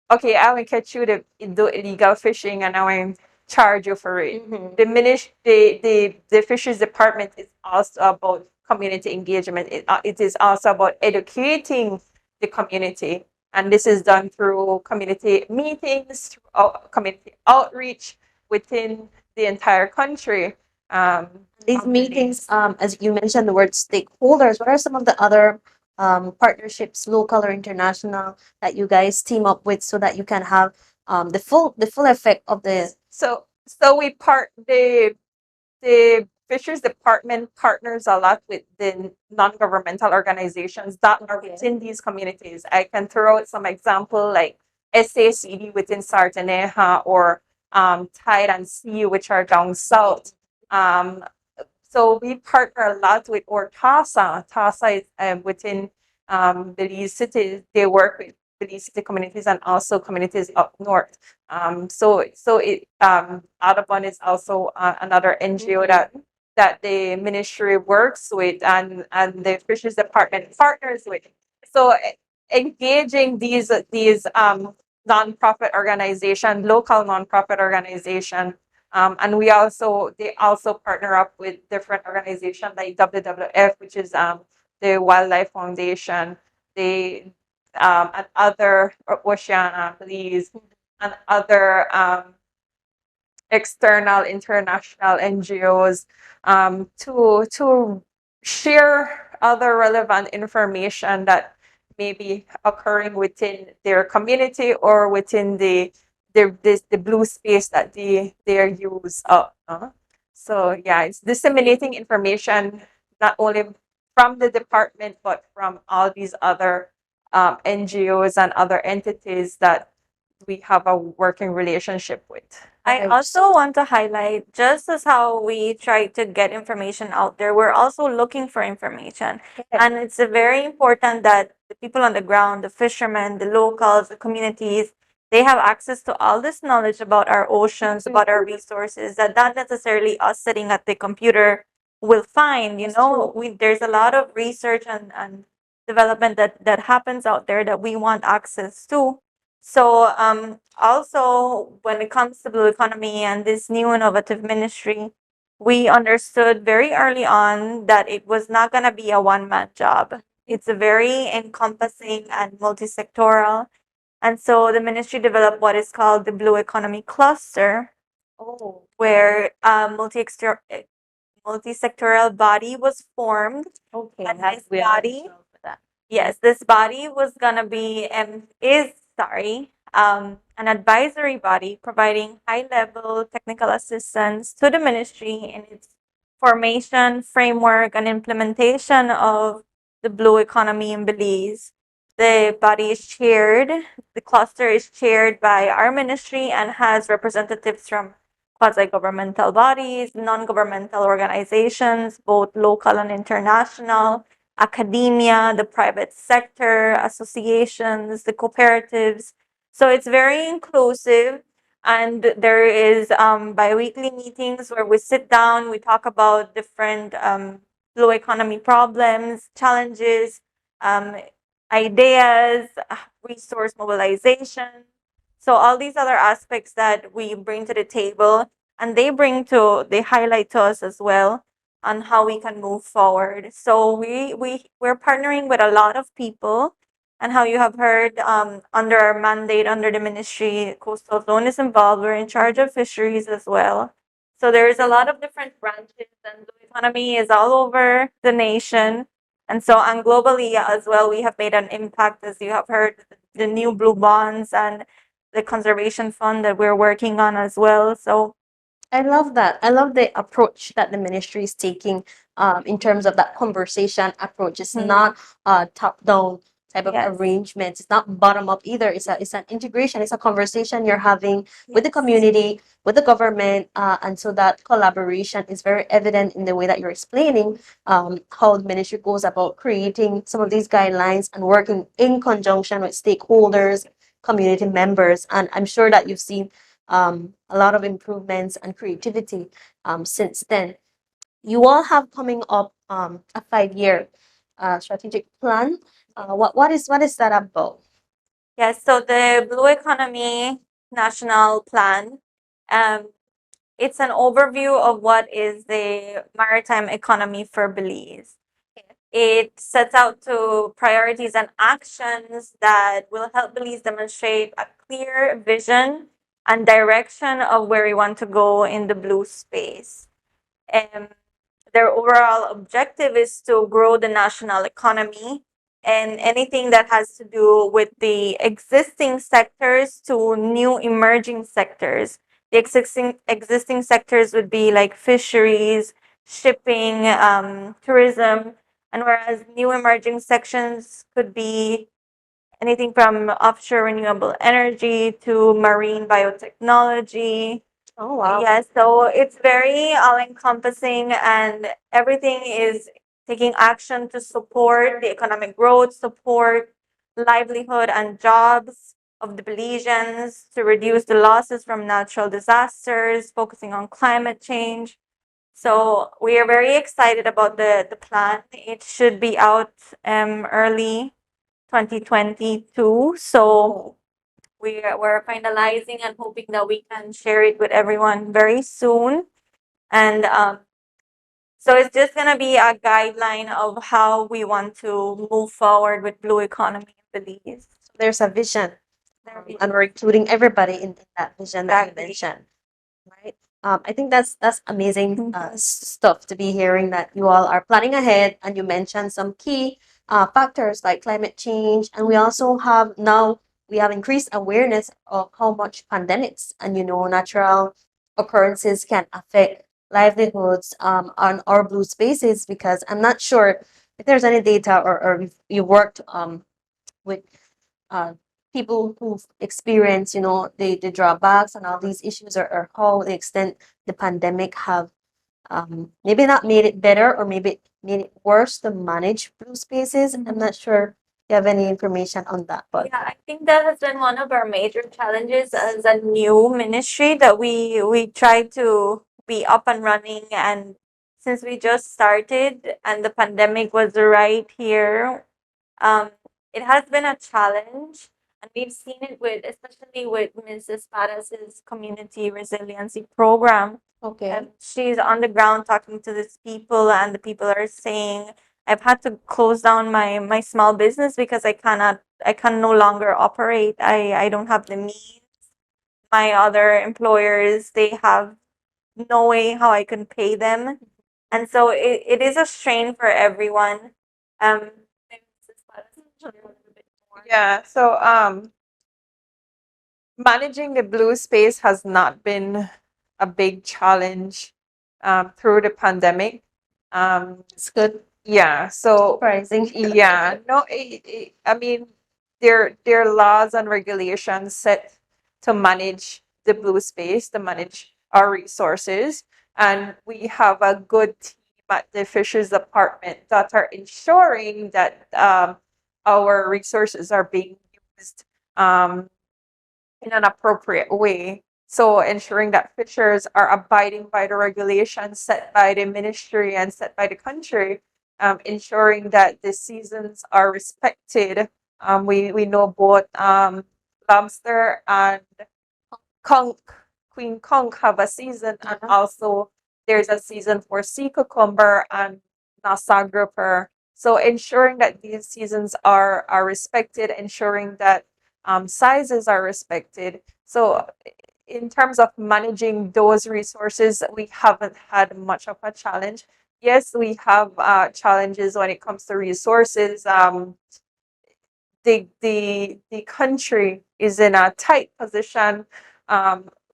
okay, I will catch you to do illegal fishing and I will charge you for it. The fisheries department is also about community engagement. It is also about educating the community, and this is done through community meetings, through community outreach within the entire country. these meetings, as you mentioned the word stakeholders, what are some of the other partnerships, local or international, that you guys team up with so that you can have the full effect of the So the fisheries department partners a lot with the non-governmental organizations that are within these communities. I can throw out some example like SACD within Sartaneja, or Tide and Sea, which are down south. So we partner a lot with TASA. TASA is within Belize City. They work with Belize City communities and also communities up north. So Audubon is also another NGO that the ministry works with and the fisheries department partners with. So engaging these nonprofit organization, local nonprofit organization, and they also partner up with different organizations like WWF, which is the Wildlife Foundation, and other Oceana, Belize, and other external international NGOs to share other relevant information that may be occurring within their community or within the blue space that they use. So yeah, it's disseminating information not only from the department but from all these other NGOs and other entities that we have a working relationship with. I also want to highlight, just as how we try to get information out there, we're also looking for information. And it's very important that the people on the ground, the fishermen, the locals, the communities, they have access to all this knowledge about our oceans, about our resources, that not necessarily us sitting at the computer will find. There's a lot of research and development that happens out there that we want access to. So also when it comes to blue economy and this new innovative ministry, we understood very early on that it was not going to be a one-man job. It's a very encompassing and multi-sectoral. And so the ministry developed what is called the Blue Economy Cluster, where a multi-sectoral body was formed. Okay, And that's this body, yes, this body was gonna be an advisory body providing high-level technical assistance to the ministry in its formation, framework, and implementation of the blue economy in Belize. The body is chaired, the cluster is chaired by our ministry and has representatives from quasi-governmental bodies, non-governmental organizations, both local and international, academia, the private sector, associations, the cooperatives. So it's very inclusive, and there is bi-weekly meetings where we sit down, we talk about different blue economy problems, challenges, ideas, resource mobilization. So all these other aspects that we bring to the table, and they highlight to us as well on how we can move forward. So we're partnering with a lot of people, and how you have heard under our mandate, under the ministry, Coastal Zone is involved. We're in charge of fisheries as well. So there's a lot of different branches, and blue economy is all over the nation. And globally as well, we have made an impact, as you have heard, the new blue bonds and the conservation fund that we're working on as well. So I love that. I love the approach that the ministry is taking in terms of that conversation approach. It's not top-down type of arrangement. It's not bottom-up either. It's an integration. It's a conversation you're having with the community, with the government, and so that collaboration is very evident in the way that you're explaining how the ministry goes about creating some of these guidelines and working in conjunction with stakeholders, community members. And I'm sure that you've seen a lot of improvements and creativity since then. You all have coming up a 5-year strategic plan. What is that about? Yes, so the Blue Economy National Plan, it's an overview of what is the maritime economy for Belize. It sets out to priorities and actions that will help Belize demonstrate a clear vision and direction of where we want to go in the blue space. Their overall objective is to grow the national economy, and anything that has to do with the existing sectors to new emerging sectors. The existing sectors would be like fisheries, shipping, tourism, and whereas new emerging sections could be anything from offshore renewable energy to marine biotechnology. Oh, wow. Yes, so it's very all-encompassing, and everything is taking action to support the economic growth, support livelihood and jobs of the Belizeans, to reduce the losses from natural disasters, focusing on climate change. So we are very excited about the plan. It should be out early 2022. So we're finalizing and hoping that we can share it with everyone very soon. And so it's just going to be a guideline of how we want to move forward with blue economy in Belize. So there's a vision, and we're including everybody in that vision that you mentioned, right? I think that's amazing stuff to be hearing, that you all are planning ahead, and you mentioned some key factors like climate change, and we also have now we have increased awareness of how much pandemics and natural occurrences can affect livelihoods on our blue spaces, because I'm not sure if there's any data, or if you worked with uh, people who've experienced, the drawbacks and all these issues, or how the extent the pandemic have maybe not made it better, or maybe made it worse to manage blue spaces. I'm not sure if you have any information on that, but yeah, I think that has been one of our major challenges as a new ministry, that we try to be up and running, and since we just started and the pandemic was right here, it has been a challenge, and we've seen it especially with Ms. Espadas' community resiliency program. Okay. And she's on the ground talking to these people, and the people are saying, I've had to close down my small business because I can no longer operate. I don't have the means. My other employers, they have no way how I can pay them. And so it is a strain for everyone. Yeah, so managing the blue space has not been a big challenge through the pandemic. It's good. Yeah, so Surprising. yeah, no, I mean, there are laws and regulations set to manage the blue space, to manage our resources, and we have a good team at the Fisheries Department that are ensuring that our resources are being used in an appropriate way. So ensuring that fishers are abiding by the regulations set by the ministry and set by the country, ensuring that the seasons are respected. We know both lobster and conch, queen conch have a season, and also there's a season for sea cucumber and nasa grouper. So ensuring that these seasons are respected, ensuring that sizes are respected. So in terms of managing those resources, we haven't had much of a challenge. Yes, we have challenges when it comes to resources. The country is in a tight position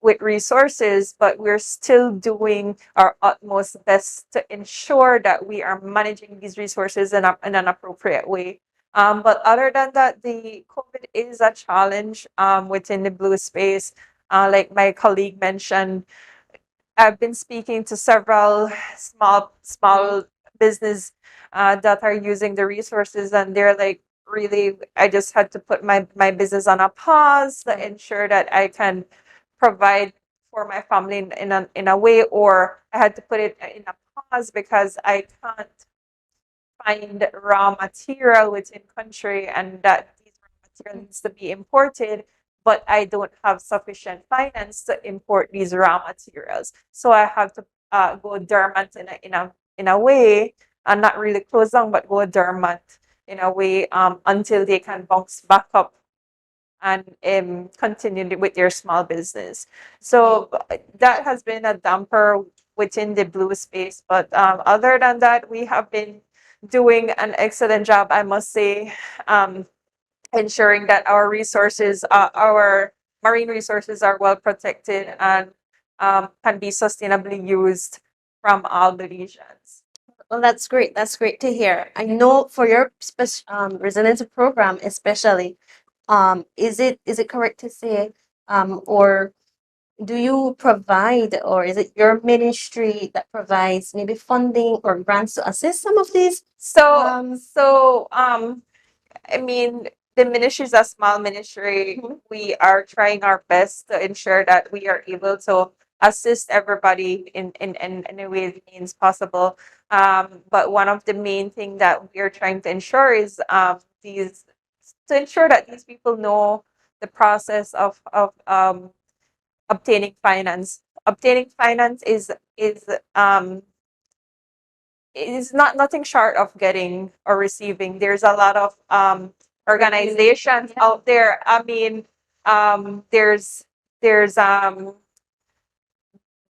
with resources, but we're still doing our utmost best to ensure that we are managing these resources in an appropriate way. But other than that, the COVID is a challenge within the blue space. Like my colleague mentioned, I've been speaking to several small business that are using the resources, and they're like, really, I just had to put my business on a pause to ensure that I can provide for my family in a way, or I had to put it in a pause because I can't find raw material within country, and that these raw material needs to be imported, but I don't have sufficient finance to import these raw materials. So I have to go dormant in a way, and not really close down, but go dormant in a way until they can bounce back up and continue with their small business. So that has been a damper within the blue space. But other than that, we have been doing an excellent job, I must say, ensuring that our resources, our marine resources, are well protected and can be sustainably used from all Belizeans. Well, that's great. That's great to hear. I know for your residency program, especially, is it correct to say, or do you provide, or is it your ministry that provides maybe funding or grants to assist some of these? I mean, the ministry is a small ministry. We are trying our best to ensure that we are able to assist everybody in any way it means possible. But one of the main thing that we are trying to ensure is these to ensure that these people know the process of obtaining finance. Obtaining finance is not nothing short of getting or receiving. There's a lot of organizations out there. I mean, there's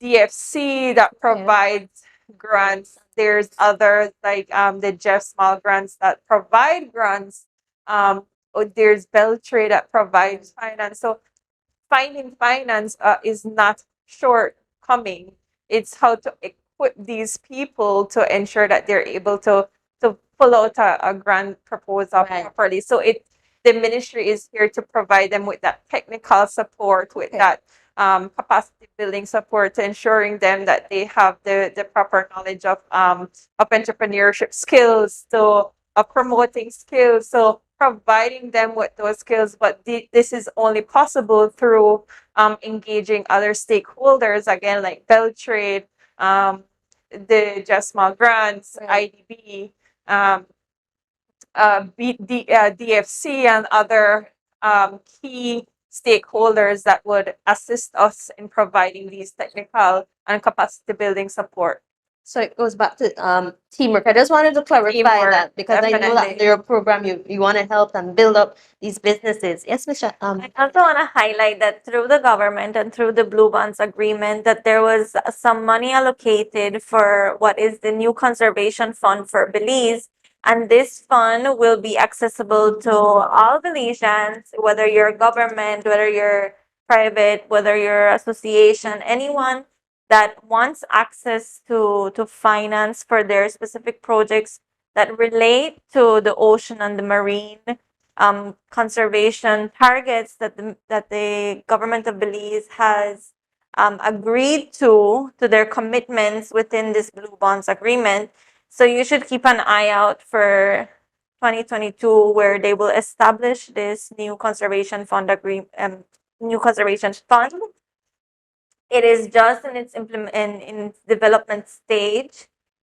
DFC that provides grants. There's others like the Jeff Small grants that provide grants. There's Beltray that provides finance. So finding finance is not shortcoming. It's how to equip these people to ensure that they're able to pull out a grant proposal properly. So the ministry is here to provide them with that technical support, with that capacity building support, to ensuring them that they have the proper knowledge of entrepreneurship skills, so promoting skills. So providing them with those skills, but this is only possible through engaging other stakeholders, again, like Beltrade, the Just Small Grants, IDB, DFC, and other key stakeholders that would assist us in providing these technical and capacity building support. So it goes back to teamwork. I just wanted to clarify Teamwork, that because I know that definitely. under your program you want to help and build up these businesses. Yes, Michelle. I also want to highlight that through the government and through the Blue Bonds agreement, that there was some money allocated for what is the new conservation fund for Belize. And this fund will be accessible to all Belizeans, whether you're government, whether you're private, whether you're association, anyone that wants access to finance for their specific projects that relate to the ocean and the marine conservation targets that the government of Belize has agreed to their commitments within this Blue Bonds agreement. So you should keep an eye out for 2022, where they will establish this new conservation fund new conservation fund. It is just in its in its development stage,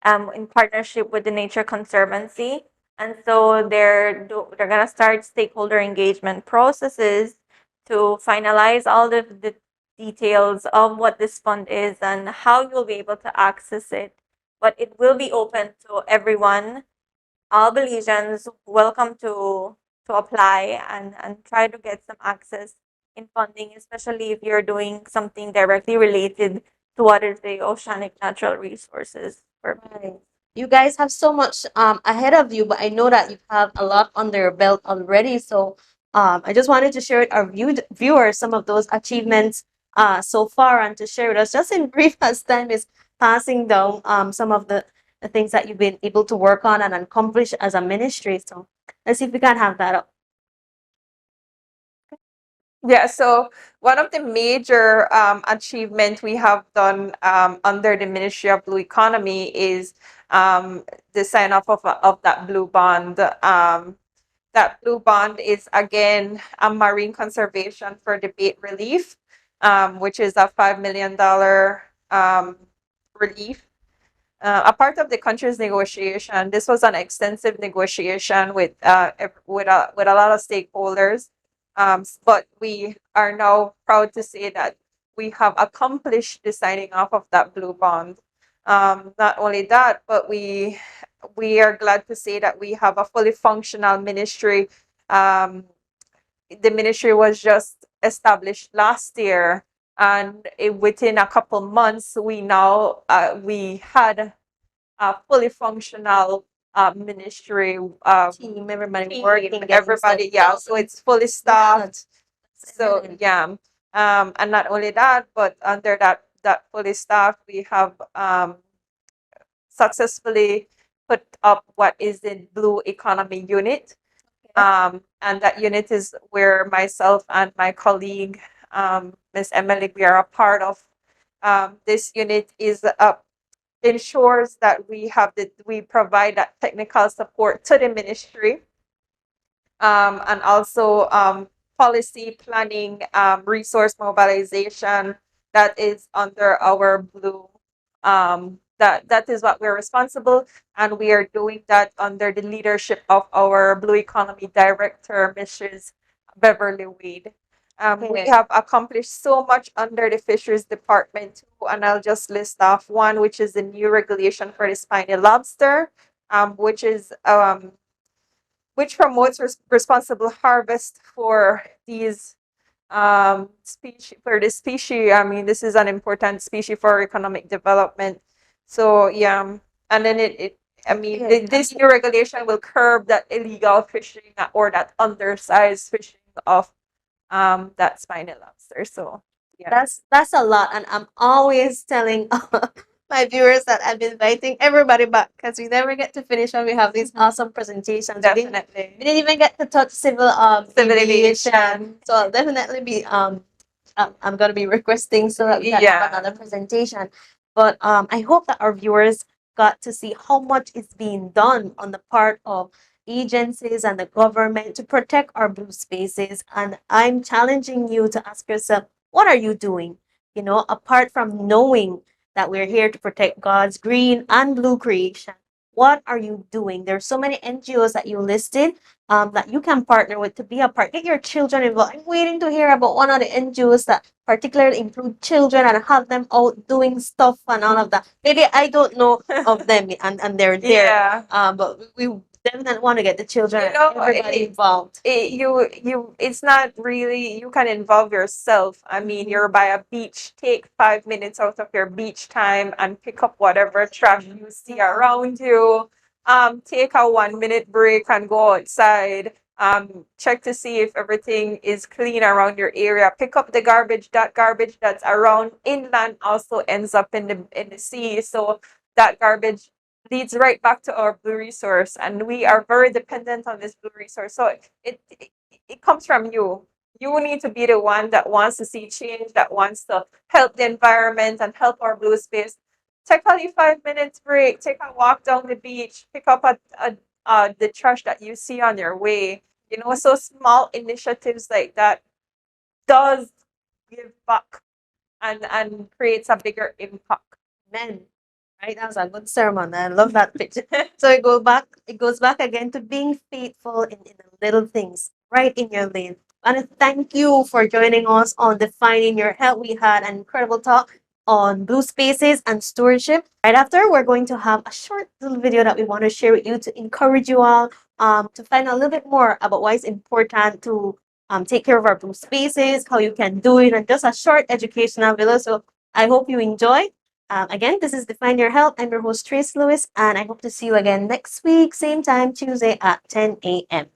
in partnership with the Nature Conservancy. And so they're gonna start stakeholder engagement processes to finalize all the details of what this fund is and how you'll be able to access it. But it will be open to everyone. All Belizeans welcome to apply and try to get some access in funding, especially if you're doing something directly related to what is the oceanic natural resources for Belize. You guys have so much ahead of you, but I know that you have a lot under your belt already. So I just wanted to share with our viewers some of those achievements so far, and to share with us just in brief, as time is passing down, some of the things that you've been able to work on and accomplish as a ministry. So let's see if we can have that up. Yeah, so one of the major achievements we have done under the Ministry of Blue Economy is the sign off of that blue bond. That blue bond is, again, a marine conservation for debate relief, which is a $5 million relief. A part of the country's negotiation. This was an extensive negotiation with a lot of stakeholders. But we are now proud to say that we have accomplished the signing off of that blue bond. Not only that, but we are glad to say that we have a fully functional ministry. The ministry was just established last year, and within a couple months, we had a fully functional ministry team, everybody team, working, everybody, yeah. So it's fully staffed. So yeah, and not only that, but under that fully staffed, we have successfully put up what is the Blue Economy Unit. And that unit is where myself and my colleague, Miss Emilie, we are a part of. This unit is ensures that we provide that technical support to the ministry, and also policy planning, resource mobilization that is under our Blue. That is what we're responsible, and we are doing that under the leadership of our Blue Economy Director, Mrs. Beverly Wade. We have accomplished so much under the Fisheries Department too, and I'll just list off one, which is the new regulation for the spiny lobster, which promotes responsible harvest for these species. For this species, I mean, this is an important species for economic development. So yeah, and then this new regulation will curb that illegal fishing or that undersized fishing of that spiny lobster. So yeah, That's a lot, and I'm always telling my viewers that I'm inviting everybody back because we never get to finish when we have these awesome presentations. definitely. We didn't even get to touch civil aviation, so I'll definitely be I'm gonna be requesting so that we can have another presentation. But I hope that our viewers got to see how much is being done on the part of agencies and the government to protect our blue spaces. And I'm challenging you to ask yourself, what are you doing? You know, apart from knowing that we're here to protect God's green and blue creation, what are you doing? There's so many NGOs that you listed that you can partner with to be a part. Get your children involved. I'm waiting to hear about one of the NGOs that particularly include children and have them out doing stuff and all of that. Maybe I don't know of them and they're there. But we definitely want to get the children and everybody involved. It's not really, you can involve yourself. I mean, you're by a beach, take 5 minutes out of your beach time and pick up whatever trash you see around you. Take a 1 minute break and go outside. Check to see if everything is clean around your area. Pick up the garbage. That garbage that's around inland also ends up in the sea. So that garbage leads right back to our blue resource, and we are very dependent on this blue resource. So it comes from you. You need to be the one that wants to see change, that wants to help the environment and help our blue space. Take a 5 minutes break, take a walk down the beach, pick up the trash that you see on your way. You know, so small initiatives like that does give back and creates a bigger impact. Amen. Right, that was a good sermon. I love that picture. So it goes back again to being faithful in the little things, right in your lane. And thank you for joining us on Defining Your Health. We had an incredible talk on blue spaces and stewardship. Right after, we're going to have a short little video that we want to share with you to encourage you all to find out a little bit more about why it's important to take care of our blue spaces, how you can do it, and just a short educational video. So I hope you enjoy. Again, this is Define Your Health. I'm your host, Tracy Lewis, and I hope to see you again next week, same time, Tuesday at 10 a.m.